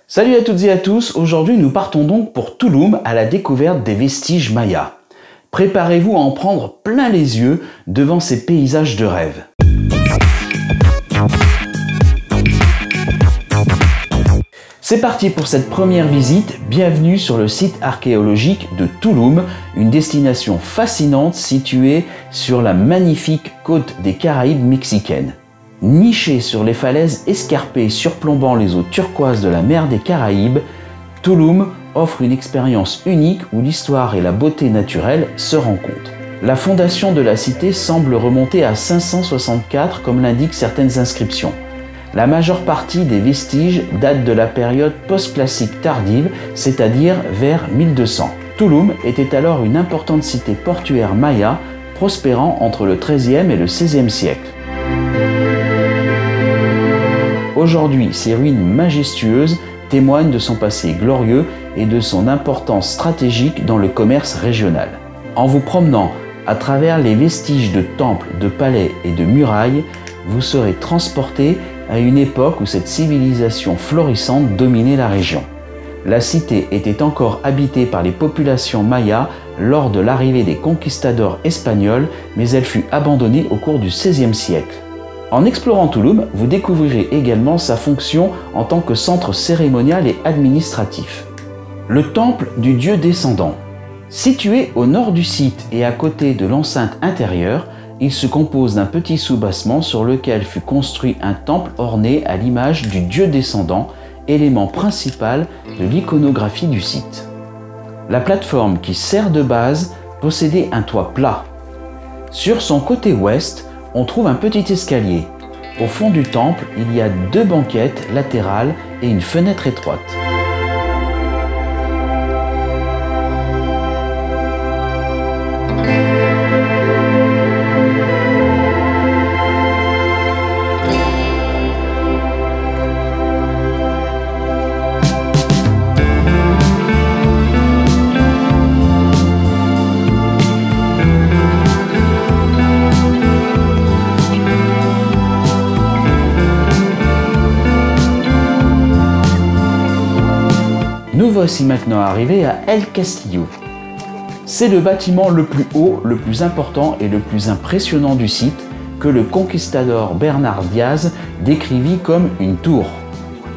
Salut à toutes et à tous, aujourd'hui nous partons donc pour Tulum à la découverte des vestiges mayas. Préparez-vous à en prendre plein les yeux devant ces paysages de rêve. C'est parti pour cette première visite, bienvenue sur le site archéologique de Tulum, une destination fascinante située sur la magnifique côte des Caraïbes mexicaines. Nichée sur les falaises escarpées surplombant les eaux turquoises de la mer des Caraïbes, Tulum offre une expérience unique où l'histoire et la beauté naturelle se rencontrent. La fondation de la cité semble remonter à 564 comme l'indiquent certaines inscriptions. La majeure partie des vestiges datent de la période post-classique tardive, c'est-à-dire vers 1200. Tulum était alors une importante cité portuaire maya, prospérant entre le XIIIe et le XVIe siècle. Aujourd'hui, ces ruines majestueuses témoignent de son passé glorieux et de son importance stratégique dans le commerce régional. En vous promenant à travers les vestiges de temples, de palais et de murailles, vous serez transporté à une époque où cette civilisation florissante dominait la région. La cité était encore habitée par les populations mayas lors de l'arrivée des conquistadors espagnols, mais elle fut abandonnée au cours du XVIe siècle. En explorant Tulum, vous découvrirez également sa fonction en tant que centre cérémonial et administratif. Le temple du dieu descendant. Situé au nord du site et à côté de l'enceinte intérieure, il se compose d'un petit soubassement sur lequel fut construit un temple orné à l'image du dieu descendant, élément principal de l'iconographie du site. La plateforme qui sert de base possédait un toit plat. Sur son côté ouest, on trouve un petit escalier. Au fond du temple, il y a deux banquettes latérales et une fenêtre étroite. Nous voici maintenant arrivés à El Castillo. C'est le bâtiment le plus haut, le plus important et le plus impressionnant du site que le conquistador Bernard Diaz décrivit comme une tour.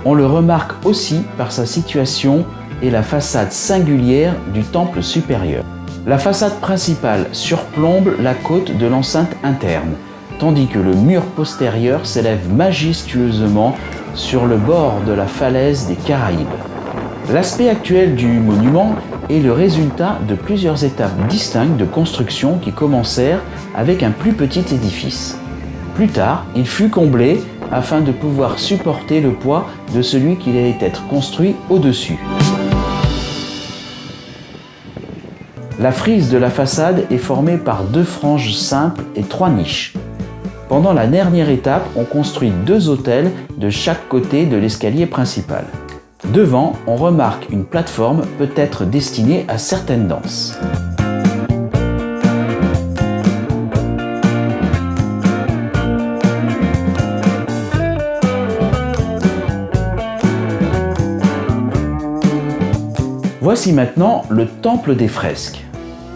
On le remarque aussi par sa situation et la façade singulière du temple supérieur. La façade principale surplombe la côte de l'enceinte interne, tandis que le mur postérieur s'élève majestueusement sur le bord de la falaise des Caraïbes. L'aspect actuel du monument est le résultat de plusieurs étapes distinctes de construction qui commencèrent avec un plus petit édifice. Plus tard, il fut comblé afin de pouvoir supporter le poids de celui qui allait être construit au-dessus. La frise de la façade est formée par deux franges simples et trois niches. Pendant la dernière étape, on construit deux autels de chaque côté de l'escalier principal. Devant, on remarque une plateforme peut-être destinée à certaines danses. Voici maintenant le temple des fresques.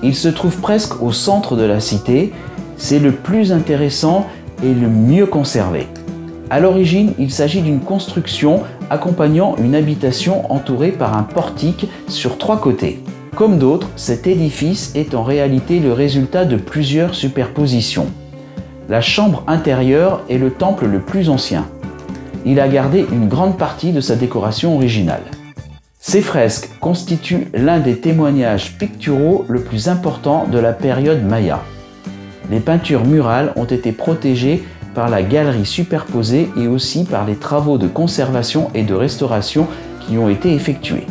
Il se trouve presque au centre de la cité, c'est le plus intéressant et le mieux conservé. À l'origine, il s'agit d'une construction accompagnant une habitation entourée par un portique sur trois côtés. Comme d'autres, cet édifice est en réalité le résultat de plusieurs superpositions. La chambre intérieure est le temple le plus ancien. Il a gardé une grande partie de sa décoration originale. Ces fresques constituent l'un des témoignages picturaux le plus important de la période maya. Les peintures murales ont été protégées par la galerie superposée et aussi par les travaux de conservation et de restauration qui ont été effectués.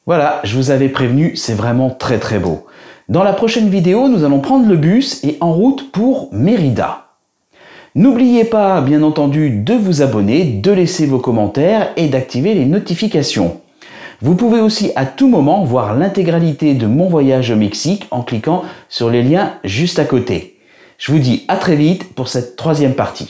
Voilà, je je vous avais prévenu, c'est vraiment très très beau. Dans la prochaine vidéo, nous allons prendre le bus et en route pour Mérida. N'oubliez pas, bien entendu, de vous abonner, de laisser vos commentaires et d'activer les notifications. Vous pouvez aussi à tout moment voir l'intégralité de mon voyage au Mexique en cliquant sur les liens juste à côté. Je vous dis à très vite pour cette troisième partie.